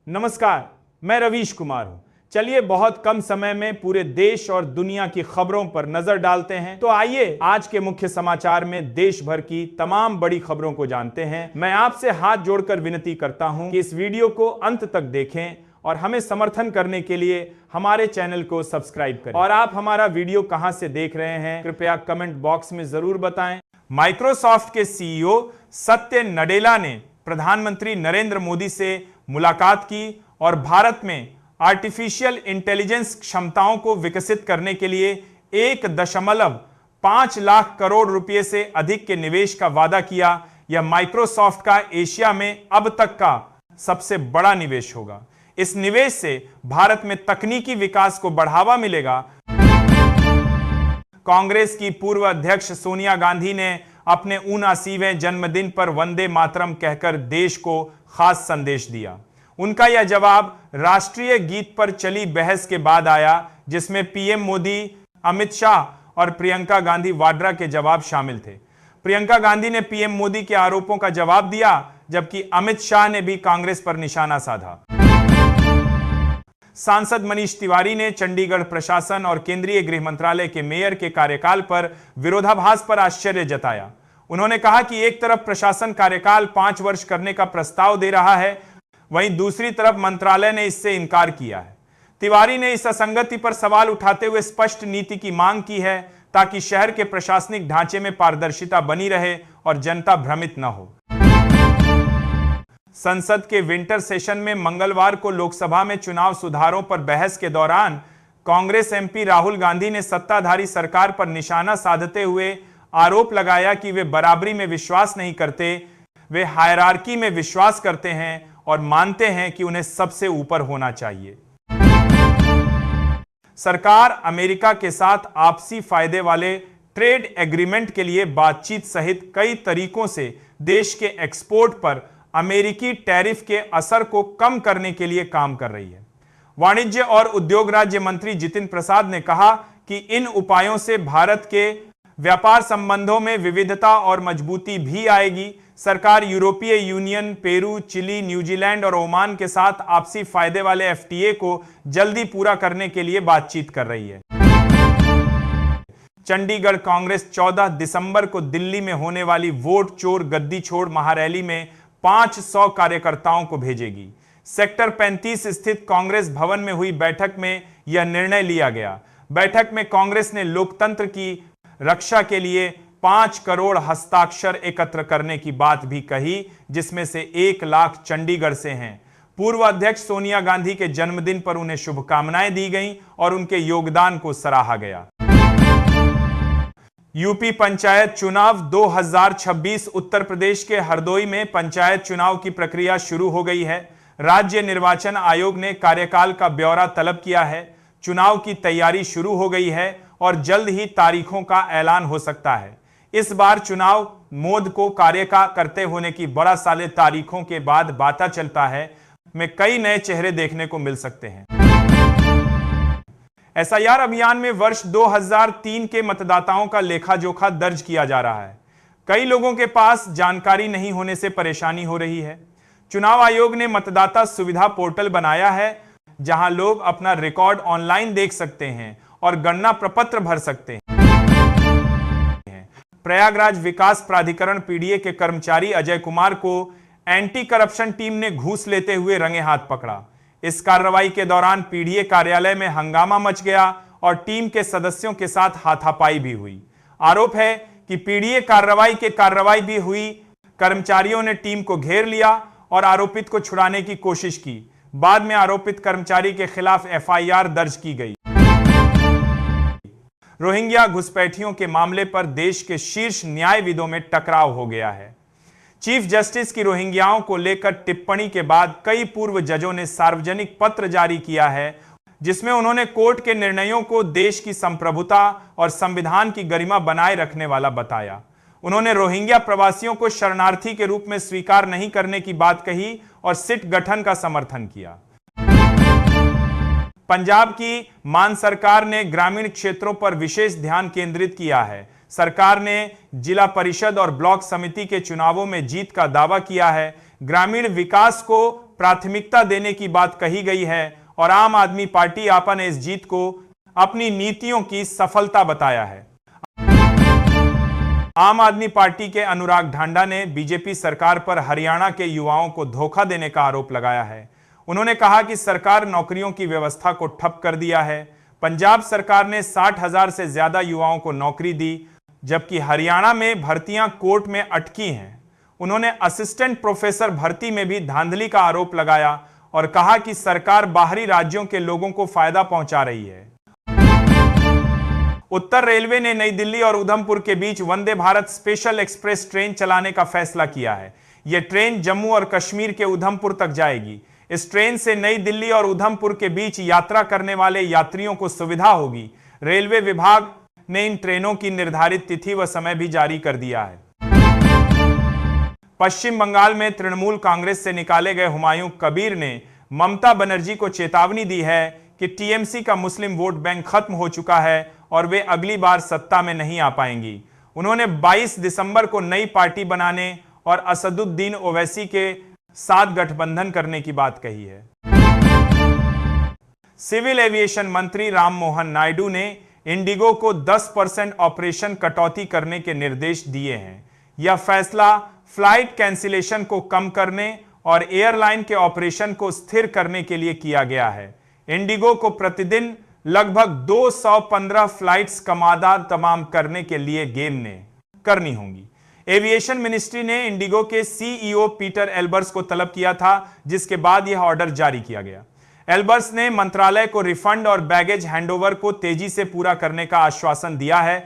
नमस्कार, मैं रवीश कुमार हूं। चलिए बहुत कम समय में पूरे देश और दुनिया की खबरों पर नजर डालते हैं। तो आइए आज के मुख्य समाचार में देश भर की तमाम बड़ी खबरों को जानते हैं। मैं आपसे हाथ जोड़कर विनती करता हूं कि इस वीडियो को अंत तक देखें और हमें समर्थन करने के लिए हमारे चैनल को सब्सक्राइब करें। और आप हमारा वीडियो कहां से देख रहे हैं कृपया कमेंट बॉक्स में जरूर बताएं। माइक्रोसॉफ्ट के सीईओ सत्य नडेला ने प्रधानमंत्री नरेंद्र मोदी से मुलाकात की और भारत में आर्टिफिशियल इंटेलिजेंस क्षमताओं को विकसित करने के लिए 1.5 लाख करोड़ रुपए से अधिक के निवेश का वादा किया। यह माइक्रोसॉफ्ट का एशिया में अब तक का सबसे बड़ा निवेश होगा। इस निवेश से भारत में तकनीकी विकास को बढ़ावा मिलेगा। कांग्रेस की पूर्व अध्यक्ष सोनिया गांधी ने अपने 79वें जन्मदिन पर वंदे मातरम कहकर देश को खास संदेश दिया। उनका यह जवाब राष्ट्रीय गीत पर चली बहस के बाद आया, जिसमें पीएम मोदी, अमित शाह और प्रियंका गांधी वाड्रा के जवाब शामिल थे। प्रियंका गांधी ने पीएम मोदी के आरोपों का जवाब दिया, जबकि अमित शाह ने भी कांग्रेस पर निशाना साधा। सांसद मनीष तिवारी ने चंडीगढ़ प्रशासन और केंद्रीय गृह मंत्रालय के मेयर के कार्यकाल पर विरोधाभास पर आश्चर्य जताया। उन्होंने कहा कि एक तरफ प्रशासन कार्यकाल 5 वर्ष करने का प्रस्ताव दे रहा है, वहीं दूसरी तरफ मंत्रालय ने इससे इनकार किया है। तिवारी ने इस असंगति पर सवाल उठाते हुए स्पष्ट नीति की मांग की है, ताकि शहर के प्रशासनिक ढांचे में पारदर्शिता बनी रहे और जनता भ्रमित न हो। संसद के विंटर सेशन में मंगलवार को लोकसभा में चुनाव सुधारों पर बहस के दौरान कांग्रेस एमपी राहुल गांधी ने सत्ताधारी सरकार पर निशाना साधते हुए आरोप लगाया कि वे बराबरी में विश्वास नहीं करते, वे हायरार्की में विश्वास करते हैं और मानते हैं कि उन्हें सबसे ऊपर होना चाहिए। सरकार अमेरिका के साथ आपसी फायदे वाले ट्रेड एग्रीमेंट के लिए बातचीत सहित कई तरीकों से देश के एक्सपोर्ट पर अमेरिकी टैरिफ के असर को कम करने के लिए काम कर रही है। वाणिज्य और उद्योग राज्य मंत्री जितिन प्रसाद ने कहा कि इन उपायों से भारत के व्यापार संबंधों में विविधता और मजबूती भी आएगी। सरकार यूरोपीय यूनियन, पेरू, चिली, न्यूजीलैंड और ओमान के साथ आपसी फायदे वाले एफटीए को जल्दी पूरा करने के लिए बातचीत कर रही है। चंडीगढ़ कांग्रेस 14 दिसंबर को दिल्ली में होने वाली वोट चोर गद्दी छोड़ महारैली में 500 कार्यकर्ताओं को भेजेगी। सेक्टर 35 स्थित कांग्रेस भवन में हुई बैठक में यह निर्णय लिया गया। बैठक में कांग्रेस ने लोकतंत्र की रक्षा के लिए 5 करोड़ हस्ताक्षर एकत्र करने की बात भी कही, जिसमें से 1 लाख चंडीगढ़ से हैं। पूर्व अध्यक्ष सोनिया गांधी के जन्मदिन पर उन्हें शुभकामनाएं दी गईं और उनके योगदान को सराहा गया। यूपी पंचायत चुनाव 2026। उत्तर प्रदेश के हरदोई में पंचायत चुनाव की प्रक्रिया शुरू हो गई है। राज्य निर्वाचन आयोग ने कार्यकाल का ब्यौरा तलब किया है। चुनाव की तैयारी शुरू हो गई है और जल्द ही तारीखों का ऐलान हो सकता है। इस बार चुनाव मोद को कार्य का करते होने की बड़ा साले तारीखों के बाद पता चलता है में कई नए चेहरे देखने को मिल सकते हैं। एसआईआर अभियान में वर्ष 2003 के मतदाताओं का लेखा जोखा दर्ज किया जा रहा है। कई लोगों के पास जानकारी नहीं होने से परेशानी हो रही है। चुनाव आयोग ने मतदाता सुविधा पोर्टल बनाया है, जहां लोग अपना रिकॉर्ड ऑनलाइन देख सकते हैं और गणना प्रपत्र भर सकते हैं। प्रयागराज विकास प्राधिकरण पीडीए के कर्मचारी अजय कुमार को एंटी करप्शन टीम ने घूस लेते हुए रंगे हाथ पकड़ा। इस कार्रवाई के दौरान पीडीए कार्यालय में हंगामा मच गया और टीम के सदस्यों के साथ हाथापाई भी हुई। आरोप है कि पीडीए कार्रवाई भी हुई। कर्मचारियों ने टीम को घेर लिया और आरोपित को छुड़ाने की कोशिश की। बाद में आरोपित कर्मचारी के खिलाफ एफआईआर दर्ज की गई। रोहिंग्या घुसपैठियों के मामले पर देश के शीर्ष न्यायविदों में टकराव हो गया है। चीफ जस्टिस की रोहिंग्याओं को लेकर टिप्पणी के बाद कई पूर्व जजों ने सार्वजनिक पत्र जारी किया है, जिसमें उन्होंने कोर्ट के निर्णयों को देश की संप्रभुता और संविधान की गरिमा बनाए रखने वाला बताया। उन्होंने रोहिंग्या प्रवासियों को शरणार्थी के रूप में स्वीकार नहीं करने की बात कही और सिट गठन का समर्थन किया। पंजाब की मान सरकार ने ग्रामीण क्षेत्रों पर विशेष ध्यान केंद्रित किया है। सरकार ने जिला परिषद और ब्लॉक समिति के चुनावों में जीत का दावा किया है। ग्रामीण विकास को प्राथमिकता देने की बात कही गई है और आम आदमी पार्टी आपा ने इस जीत को अपनी नीतियों की सफलता बताया है। आम आदमी पार्टी के अनुराग ढांडा ने बीजेपी सरकार पर हरियाणा के युवाओं को धोखा देने का आरोप लगाया है। उन्होंने कहा कि सरकार नौकरियों की व्यवस्था को ठप कर दिया है। पंजाब सरकार ने 60,000 से ज्यादा युवाओं को नौकरी दी, जबकि हरियाणा में भर्तियां कोर्ट में अटकी हैं। उन्होंने असिस्टेंट प्रोफेसर भर्ती में भी धांधली का आरोप लगाया और कहा कि सरकार बाहरी राज्यों के लोगों को फायदा पहुंचा रही है। उत्तर रेलवे ने नई दिल्ली और उधमपुर के बीच Vande Bharat special express train चलाने का फैसला किया है। यह ट्रेन जम्मू और कश्मीर के उधमपुर तक जाएगी। इस ट्रेन से नई दिल्ली और उधमपुर के बीच यात्रा करने वाले यात्रियों को सुविधा होगी। रेलवे विभाग ने इन ट्रेनों की निर्धारित तिथि व समय भी जारी कर दिया है। पश्चिम बंगाल में तृणमूल कांग्रेस से निकाले गए हुमायूं कबीर ने ममता बनर्जी को चेतावनी दी है कि टीएमसी का मुस्लिम वोट बैंक खत्म हो चुका है और वे अगली बार सत्ता में नहीं आ पाएंगी। उन्होंने 22 दिसंबर को नई पार्टी बनाने और असदुद्दीन ओवैसी के साथ गठबंधन करने की बात कही है। सिविल एविएशन मंत्री राम मोहन नायडू ने इंडिगो को 10% ऑपरेशन कटौती करने के निर्देश दिए हैं। यह फैसला फ्लाइट कैंसिलेशन को कम करने और एयरलाइन के ऑपरेशन को स्थिर करने के लिए किया गया है। इंडिगो को प्रतिदिन लगभग 215 फ्लाइट्स कमादार तमाम करने के लिए गेम ने करनी होंगी। एविएशन मिनिस्ट्री ने इंडिगो के सीईओ पीटर एल्बर्स को तलब किया था, जिसके बाद यह ऑर्डर जारी किया गया। एल्बर्स ने मंत्रालय को रिफंड और बैगेज हैंडओवर को तेजी से पूरा करने का आश्वासन दिया है